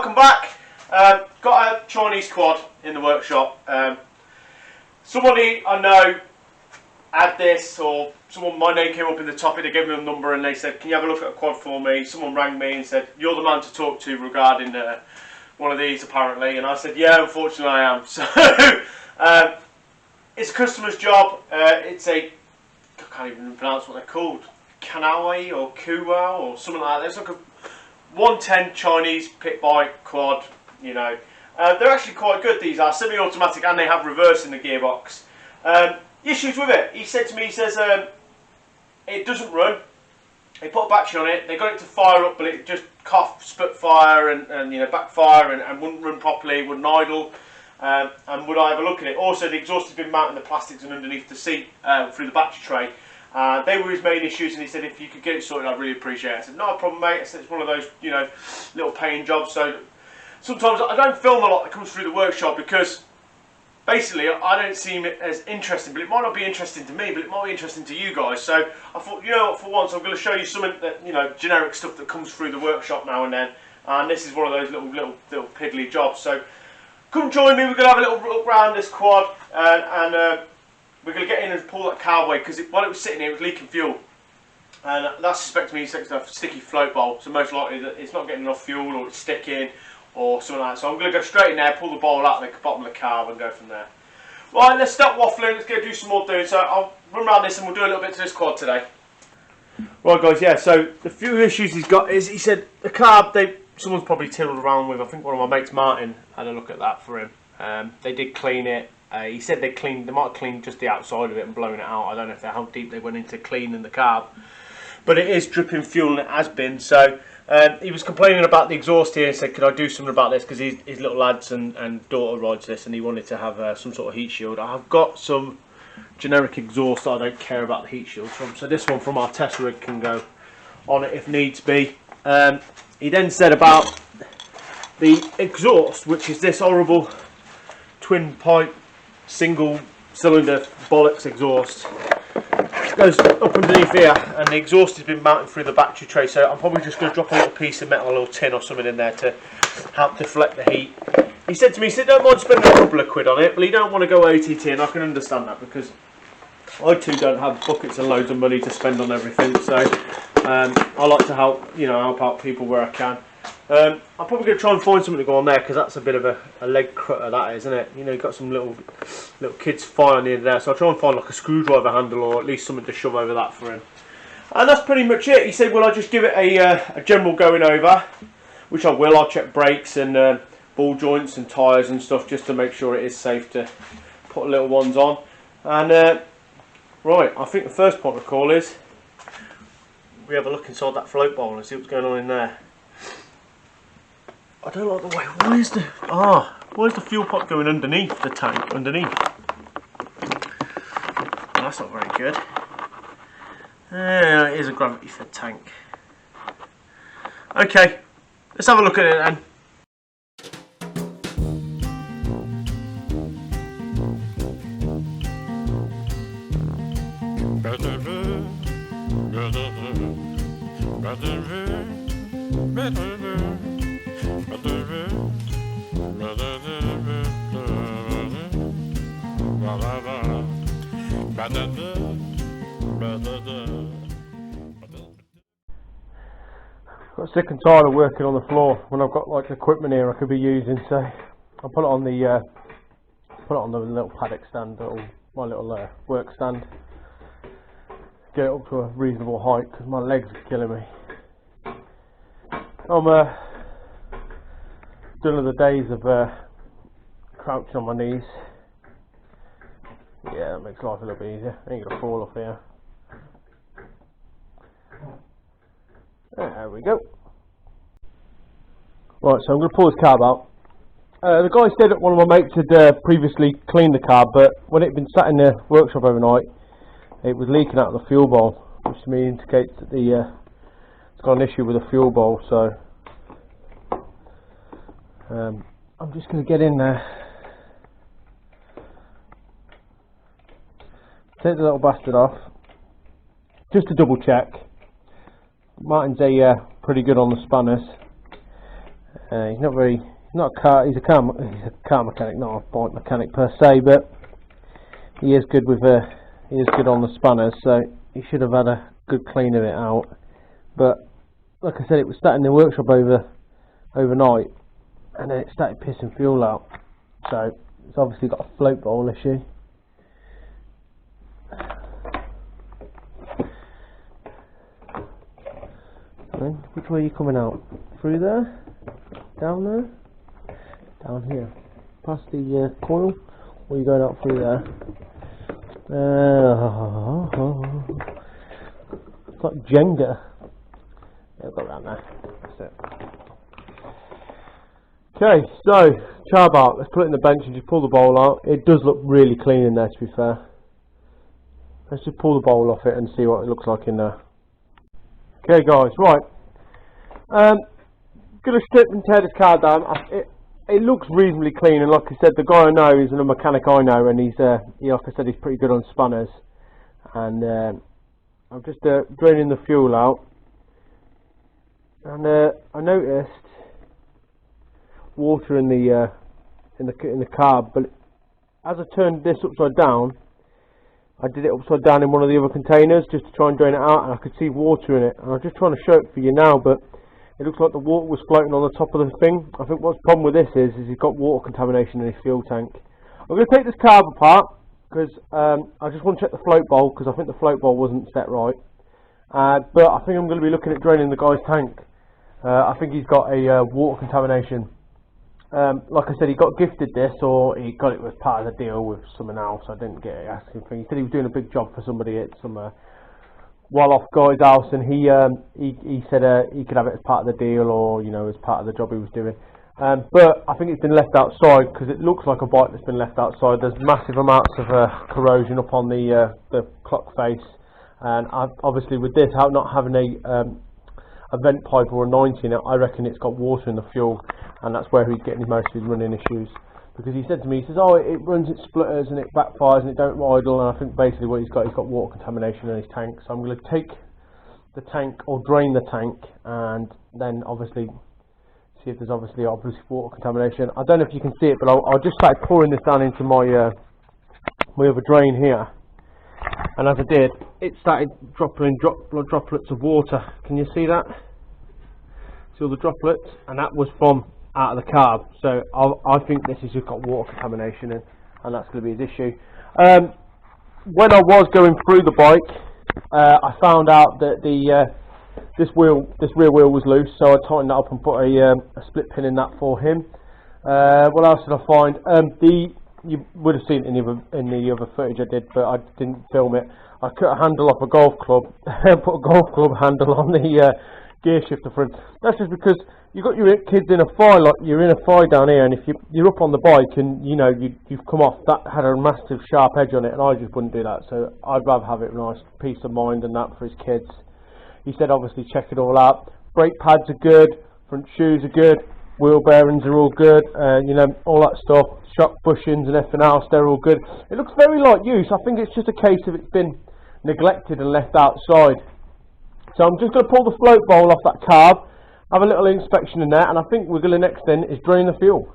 welcome back. Got a Chinese quad in the workshop. Somebody I know had this, or my name came up in the topic. They gave me a number and they said, can you have a look at a quad for me? Someone rang me and said, you're the man to talk to regarding one of these apparently, and I said, yeah, unfortunately I am. So it's a customer's job. It's a, I can't even pronounce what they're called, Kanawa or Kuwa or something like that. It's like a 110 Chinese pit bike quad, you know. They're actually quite good, these are semi-automatic, and they have reverse in the gearbox. Issues with it, he said to me, he says it doesn't run. They put a battery on it, they got it to fire up, but it just coughed, spit fire and you know, backfire and wouldn't run properly, wouldn't idle. And would I have a look at it? Also, the exhaust has been mounted in the plastics and underneath the seat through the battery tray. They were his main issues, and he said if you could get it sorted, I'd really appreciate it. I said, not a problem, mate. I said it's one of those, you know, little paying jobs. So sometimes I don't film a lot that comes through the workshop because basically I don't seem as interesting. But it might not be interesting to me, but it might be interesting to you guys. So I thought, you know what, for once I'm going to show you something that, you know, generic stuff that comes through the workshop now and then. And this is one of those little piddly jobs. So come join me. We're going to have a little look around this quad and we're going to get in and pull that carb because while it was sitting here, it was leaking fuel. And that suspects me it's a sticky float bowl. So most likely that it's not getting enough fuel, or it's sticking, or something like that. So I'm going to go straight in there, pull the bowl out of the bottom of the carb and go from there. Right, let's stop waffling. Let's go do some more doing. So I'll run around this and we'll do a little bit to this quad today. Right, guys. Yeah. So the few issues he's got is he said the carb someone's probably tilled around with. I think one of my mates, Martin, had a look at that for him. They did clean it. He said they might have cleaned just the outside of it and blown it out. I don't know how deep they went into cleaning the carb, but it is dripping fuel and it has been. So he was complaining about the exhaust here and said, could I do something about this, because his little lads and daughter rides this and he wanted to have some sort of heat shield. I've got some generic exhaust that I don't care about the heat shield from, so this one from our test rig can go on it if needs be. He then said about the exhaust, which is this horrible twin pipe single cylinder bollocks exhaust. It goes up underneath here and the exhaust has been mounted through the battery tray, so I'm probably just going to drop a little piece of metal, a little tin or something in there to help deflect the heat. He said to me, he said don't mind spending a couple of quid on it, but he don't want to go OTT, and I can understand that because I too don't have buckets and loads of money to spend on everything. So I like to help out people where I can. I'm probably going to try and find something to go on there, because that's a bit of a leg crutter, that is, isn't it? You know, you've got some little kids' fire near there, so I'll try and find like a screwdriver handle or at least something to shove over that for him. And that's pretty much it. He said, well, I'll just give it a general going over, which I will. I'll check brakes and ball joints and tyres and stuff just to make sure it is safe to put little ones on. And right, I think the first point of call is we have a look inside that float bowl and see what's going on in there. I don't like the way. Where's the fuel pot going underneath the tank? Underneath. Well, that's not very good. It is a gravity fed tank. Okay, let's have a look at it then. Got sick and tired of working on the floor when I've got like equipment here I could be using, so I'll put it on the little paddock stand, my little work stand. Get it up to a reasonable height because my legs are killing me. I'm done of the days of crouching on my knees. Yeah, that makes life a little bit easier. I ain't gonna fall off here. There we go. Right, so I'm going to pull this carb out. The guy said that one of my mates had previously cleaned the carb, but when it had been sat in the workshop overnight, it was leaking out of the fuel bowl, which to me indicates that it's got an issue with the fuel bowl. So I'm just going to get in there, take the little bastard off, just to double check. Martin's pretty good on the spanners. He's not very, he's a car mechanic, not a bike mechanic per se, but he is good with he is good on the spanners, so he should have had a good clean of it out. But like I said, it was sat in the workshop overnight, and then it started pissing fuel out, so it's obviously got a float bowl issue. Which way are you coming out? Through there? Down there? Down here? Past the coil? Or are you going out through there? It's like Jenga. Yeah, go around there. That's it. Okay, so char-bar. Let's put it in the bench and just pull the bowl out. It does look really clean in there, to be fair. Let's just pull the bowl off it and see what it looks like in there. Okay guys, right. Gonna strip and tear this car down. It looks reasonably clean, and like I said, the guy I know is a mechanic I know, and he's like I said, he's pretty good on spanners. And I'm just draining the fuel out, and I noticed water in the carb, but as I turned this upside down, I did it upside down in one of the other containers just to try and drain it out, and I could see water in it. And I'm just trying to show it for you now, but it looks like the water was floating on the top of the thing. I think what's the problem with this is he's got water contamination in his fuel tank. I'm going to take this carb apart because I just want to check the float bowl, because I think the float bowl wasn't set right. But I think I'm going to be looking at draining the guy's tank. I think he's got a water contamination. Like I said, he got gifted this, or he got it as part of the deal with someone else. I didn't get it asking for. He said he was doing a big job for somebody at some well-off guy's house, and he said he could have it as part of the deal, or you know, as part of the job he was doing. But I think it's been left outside because it looks like a bike that's been left outside. There's massive amounts of corrosion up on the clock face, and obviously with this not having a vent pipe or a 90 in it, I reckon it's got water in the fuel, and that's where he's getting most of his running issues. Because he said to me, he says, oh, it runs, it splutters and it backfires and it don't idle, and I think basically what he's got water contamination in his tank. So I'm going to take the tank, or drain the tank, and then obviously see if there's obviously water contamination. I don't know if you can see it, but I'll just start pouring this down into my other drain here. And as I did, it started dropping droplets of water. Can you see that? See all the droplets? And that was from out of the carb. So I think this has just got water contamination in, and that's going to be his issue. When I was going through the bike, I found out that this rear wheel was loose, so I tightened that up and put a split pin in that for him. What else did I find? You would have seen it in the other footage I did, but I didn't film it. I cut a handle off a golf club, put a golf club handle on the gear shifter front. That's just because you've got your kids in a fire, like you're in a fire down here, and if you're up on the bike and you know you've come off, that had a massive sharp edge on it, and I just wouldn't do that. So I'd rather have it nice, peace of mind, and that for his kids. He said obviously check it all out. Brake pads are good, front shoes are good, wheel bearings are all good, you know, all that stuff. Shock bushings and everything else, they're all good. It looks very light use. I think it's just a case of it's been neglected and left outside. So I'm just going to pull the float bowl off that carb, have a little inspection in there, and I think we're going to next then is drain the fuel.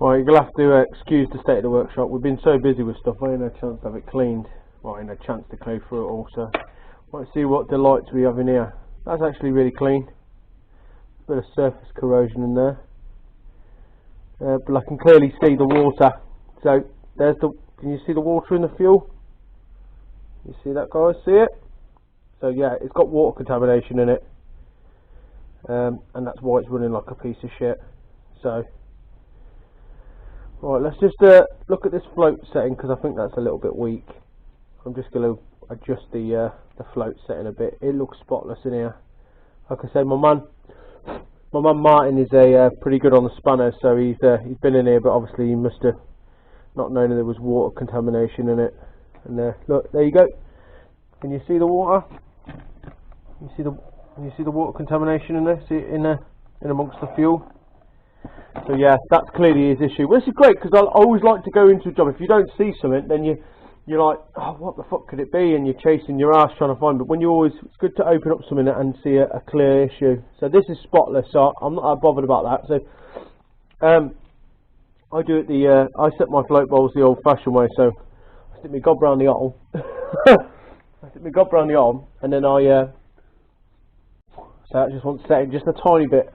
Right, you're going to have to excuse the state of the workshop. We've been so busy with stuff, I ain't had a chance to have it cleaned. Well, I ain't had a chance to clean through it all, so let's see what delights we have in here. That's actually really clean. Bit of surface corrosion in there. But I can clearly see the water. So there's can you see the water in the fuel? You see that, guys? See it? So yeah, it's got water contamination in it, and that's why it's running like a piece of shit. So right, let's just look at this float setting, because I think that's a little bit weak. I'm just going to adjust the float setting a bit. It looks spotless in here. Like I said, my man Martin is pretty good on the spanner, so he's been in here, but obviously he must have not known that there was water contamination in it. And look, there you go. Can you see the water? Can you see the water contamination in there? See it in amongst the fuel? So yeah, that's clearly his issue. Well, this is great, because I always like to go into a job. If you don't see something, then you you're like, oh, what the fuck could it be? And you're chasing your ass trying to find. But when you always, it's good to open up something and see a clear issue. So this is spotless, so I'm not that bothered about that. So I do it I set my float bowls the old-fashioned way. So I stick my gob round the hole. I stick my gob round the hole, and then so I just want to set it just a tiny bit.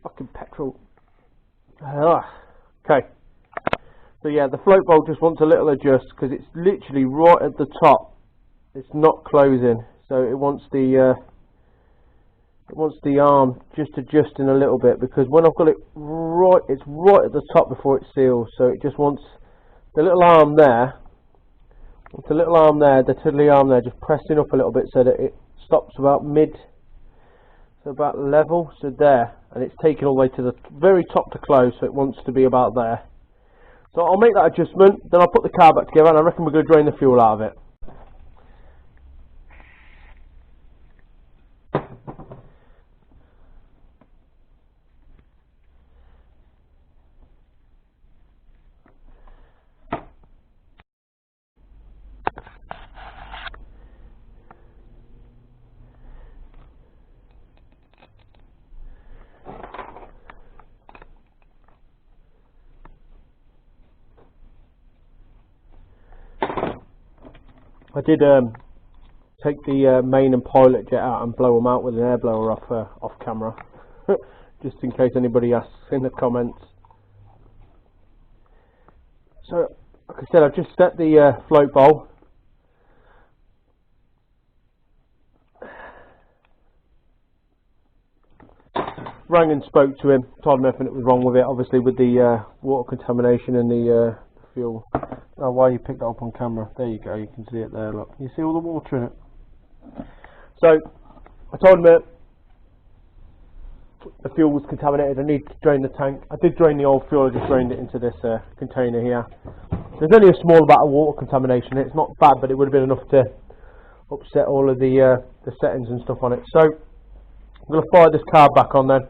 Fucking petrol. Okay. So yeah, the float bowl just wants a little adjust because it's literally right at the top. It's not closing, so it wants the arm just adjusting a little bit, because when I've got it right, it's right at the top before it seals. So it just wants the little arm there. The little arm there, the tiddly arm there, just pressing up a little bit so that it stops about mid, so about level, so there, and it's taken all the way to the very top to close, so it wants to be about there. So I'll make that adjustment, then I'll put the car back together, and I reckon we're going to drain the fuel out of it. I did take the main and pilot jet out and blow them out with an air blower off camera, just in case anybody asks in the comments. So, like I said, I've just set the float bowl. Rang and spoke to him, told him everything that was wrong with it, obviously with the water contamination and the fuel. Oh, why you picked that up on camera? There you go, you can see it there, look. You see all the water in it? So, I told him that the fuel was contaminated, I need to drain the tank. I did drain the old fuel, I just drained it into this container here. There's only a small amount of water contamination, it's not bad, but it would have been enough to upset all of the settings and stuff on it. So, I'm going to fire this car back on then.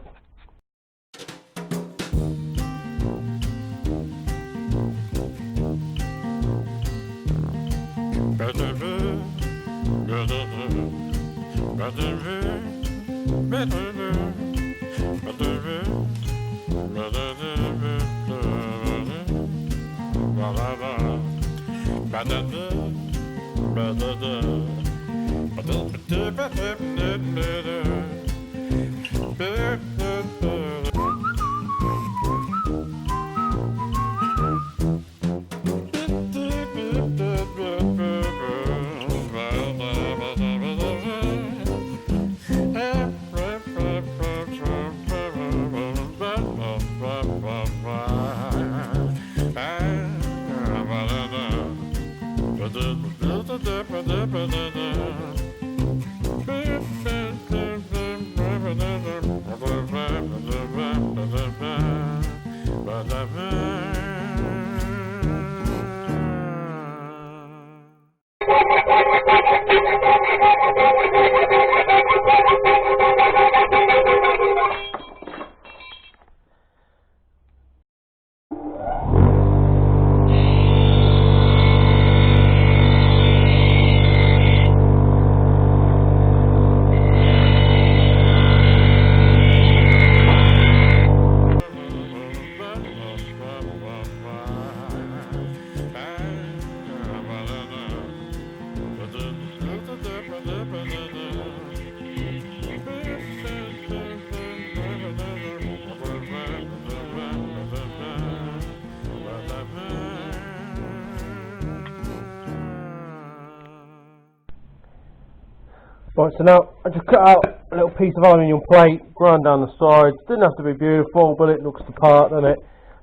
Right, so now I just cut out a little piece of aluminium plate, ground down the sides. Didn't have to be beautiful, but it looks the part, doesn't it?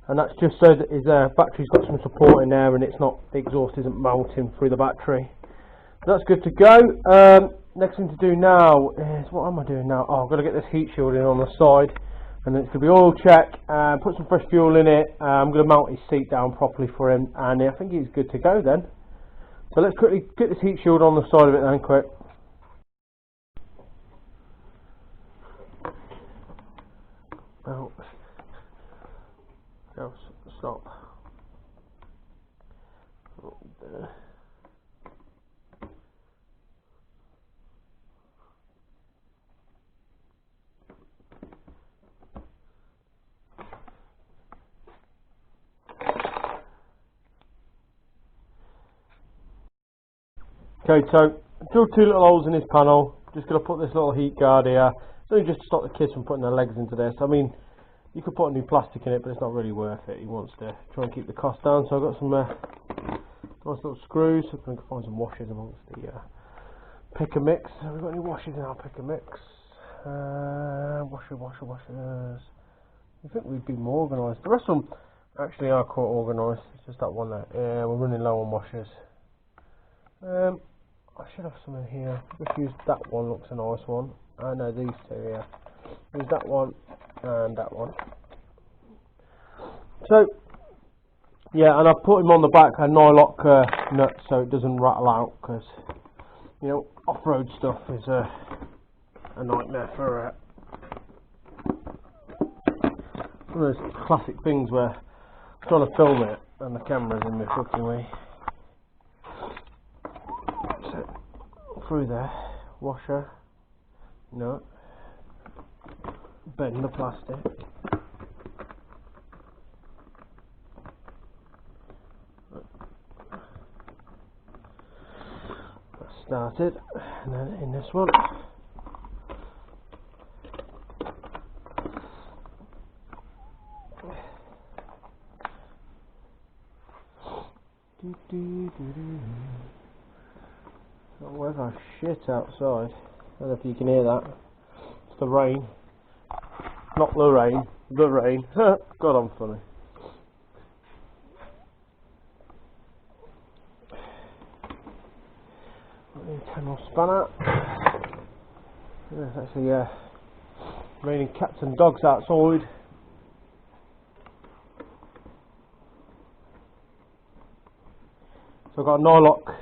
And that's just so that his battery's got some support in there and it's not, the exhaust isn't melting through the battery. So that's good to go. Next thing to do now is, what am I doing now? Oh, I've got to get this heat shield in on the side, and then it's going to be oil check, put some fresh fuel in it. I'm going to mount his seat down properly for him, and I think he's good to go then. So let's quickly get this heat shield on the side of it then, quick. Oh, stop. Okay, so drilled 2 little holes in this panel. Just going to put this little heat guard here. It's only just to stop the kids from putting their legs into this. I mean, you could put a new plastic in it, but it's not really worth it. He wants to try and keep the cost down. So I've got some nice little screws. So I can find some washers amongst the pick and mix. Have we got any washers in our pick and mix? Washers. I think we'd be more organised. The rest of them actually are quite organised. It's just that one there. Yeah, we're running low on washers. I should have some in here. Just use that one, looks a nice one. I know these two here. Use that one and that one. So, yeah, and I've put him on the back a nylock nut so it doesn't rattle out, because, you know, off-road stuff is a nightmare for one of those classic things where I'm trying to film it and the camera's in the fucking way. So, through there, washer, nut, bend the plastic. That's started, and then in this one. The weather shit outside. I don't know if you can hear that. It's the rain. Not the rain, the rain. God, I'm funny. Internal spanner. There's actually raining cats and dogs outside. So I've got a nylock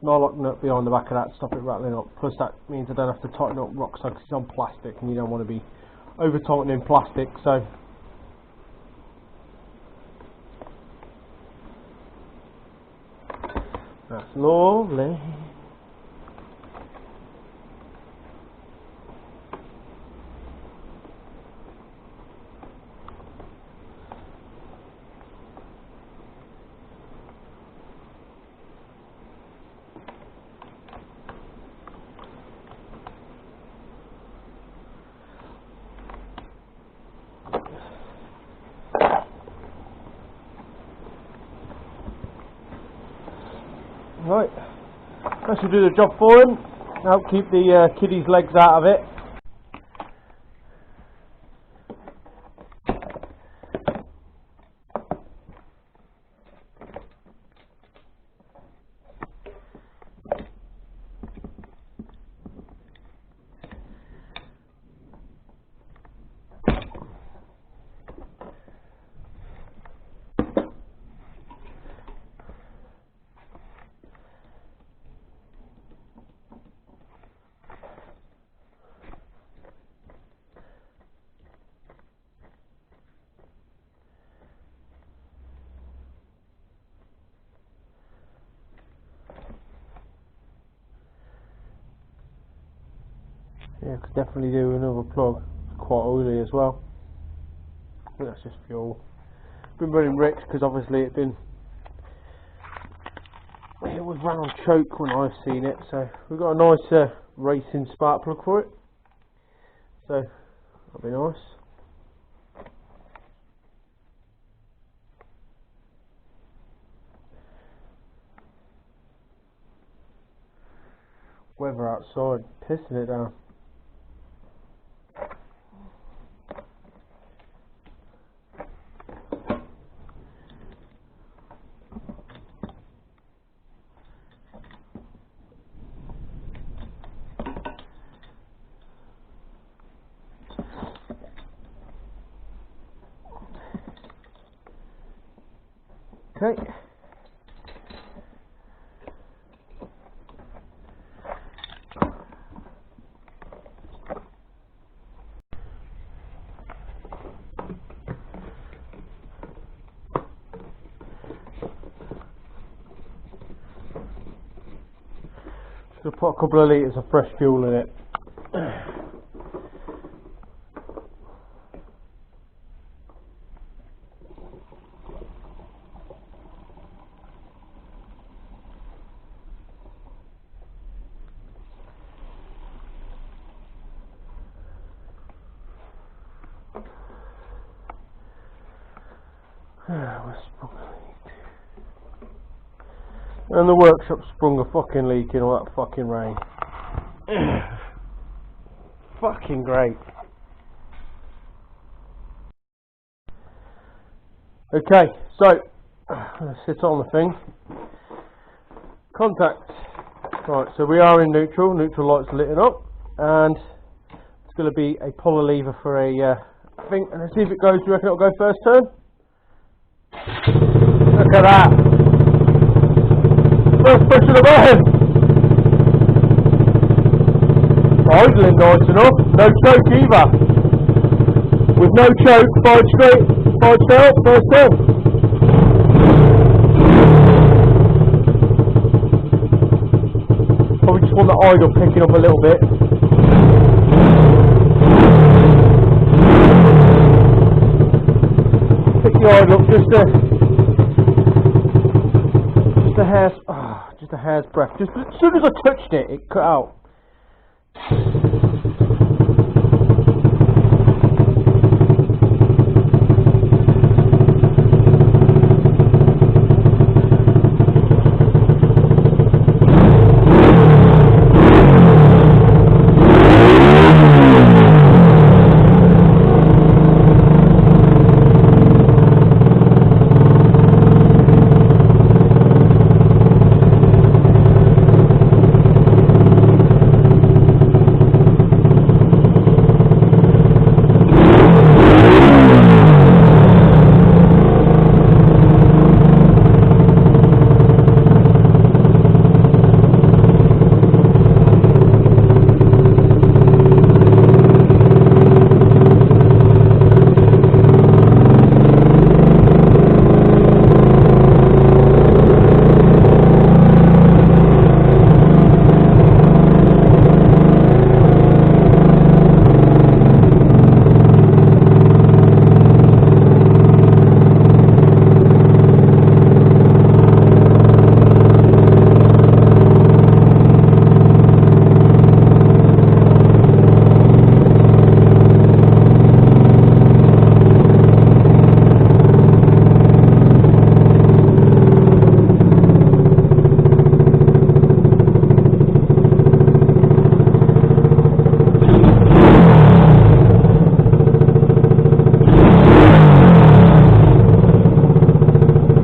nut behind the back of that to stop it rattling up. Plus that means I don't have to tighten up rock side because it's on plastic and you don't want to be over tightening plastic. So that's lovely. Right, that should do the job for him. Help keep the kiddies' legs out of it. Yeah, could definitely do another plug. It's quite oily as well. I think that's just fuel. Been running rich because obviously it was round choke when I've seen it. So we've got a nice racing spark plug for it. So that'll be nice. Weather outside pissing it down. Okay. Just gonna put a couple of litres of fresh fuel in it. And the workshop sprung a fucking leak in all that fucking rain. Fucking great. Okay, so let's sit on the thing. Contact. Right, so we are in neutral. Neutral lights lit up, and it's going to be a puller lever for a thing. And let's see if it goes. Do you reckon it'll go first turn? Look at that! First push of the button. Idling nice enough. No choke either. With no choke, fired straight up, first turn. Probably just want the idle picking up a little bit. Pick the idle up just a hair's breadth. Just as soon as I touched it, it cut out.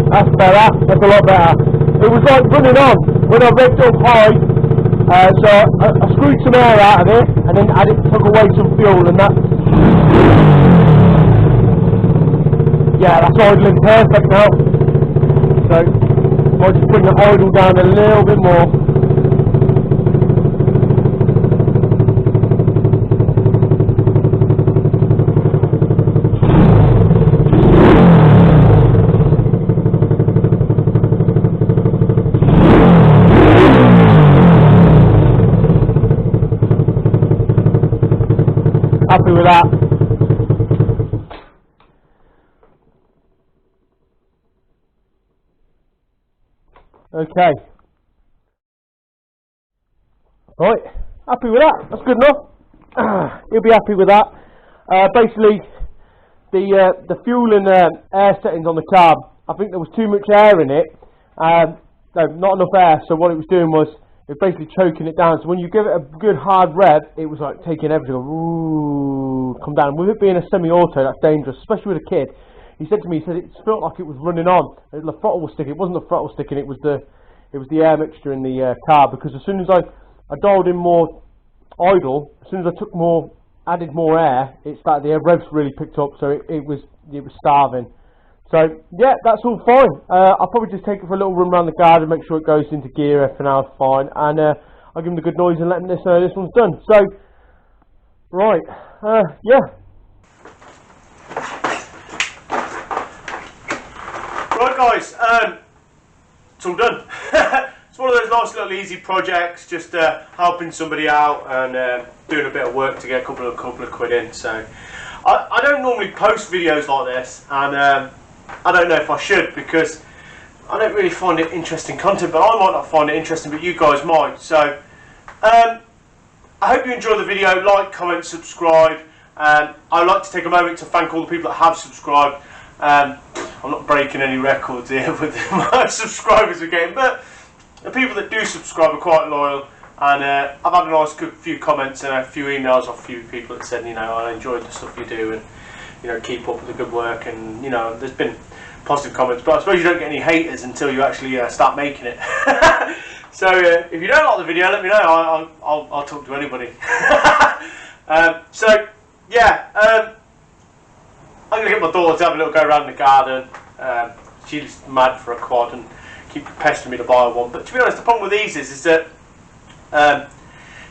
That's better, that's a lot better. It was like running on when I revved up high, so I screwed some air out of it and then took away some fuel, and that. Yeah, that's idling perfect now. So I'll just bring the idle down a little bit more. Happy with that. Okay. Right, happy with that. That's good enough. You'll be happy with that. Basically, the fuel and air settings on the carb, I think there was too much air in it. No, not enough air. So what it was doing was it's basically choking it down. So when you give it a good hard rev, it was like taking everything, ooh, come down. With it being a semi-auto, that's dangerous, especially with a kid. He said to me, he said it felt like it was running on. The throttle was sticking. It wasn't the throttle sticking. It was the air mixture in the car. Because as soon as I dialed in more idle, as soon as I added more air, it started, the revs really picked up. So it was starving. So yeah, that's all fine. I'll probably just take it for a little run around the garden, make sure it goes into gear. Everything else fine, and I'll give him the good noise and let him this one's done. So right, yeah. Right, guys, it's all done. It's one of those nice little easy projects, just helping somebody out and doing a bit of work to get a couple of quid in. So I don't normally post videos like this, and I don't know if I should, because I don't really find it interesting content, but I might not find it interesting, but you guys might. So I hope you enjoyed the video. Like, comment, subscribe. I'd like to take a moment to thank all the people that have subscribed. I'm not breaking any records here with my subscribers we're getting, but the people that do subscribe are quite loyal. And I've had a nice good few comments and a few emails off a few people that said, you know, I enjoyed the stuff you do, and you know, keep up with the good work. And you know, there's been positive comments, but I suppose you don't get any haters until you actually start making it. So if you don't like the video, let me know. I'll talk to anybody. So yeah, I'm gonna get my daughter to have a little go around the garden. She's mad for a quad and keep pestering me to buy one. But to be honest, the problem with these is that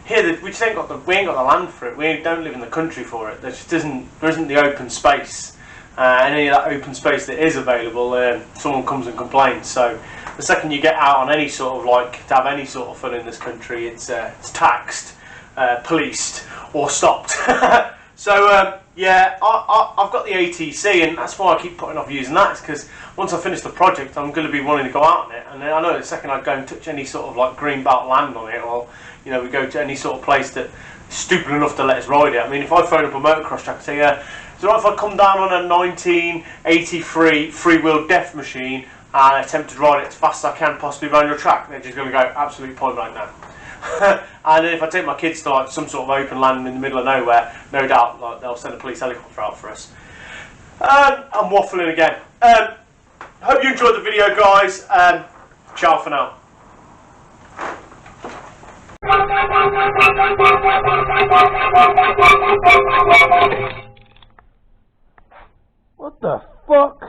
here we just ain't got the land for it. We don't live in the country for it. There isn't the open space. Any of that open space that is available, someone comes and complains. So the second you get out on any sort of to have any sort of fun in this country, it's taxed, policed, or stopped. So yeah, I've got the ATC, and that's why I keep putting off using that. It's because once I finish the project, I'm going to be wanting to go out on it, and then I know the second I go and touch any sort of green belt land on it, or you know, we go to any sort of place that's stupid enough to let us ride it. I mean, if I phone up a motocross track and say, is it right if I come down on a 1983 free-wheel death machine and attempt to ride it as fast as I can possibly around your track? They're just going to go, absolutely point blank no. And then if I take my kids to some sort of open land in the middle of nowhere, no doubt they'll send a police helicopter out for us. I'm waffling again. Hope you enjoyed the video, guys. Ciao for now. What the fuck?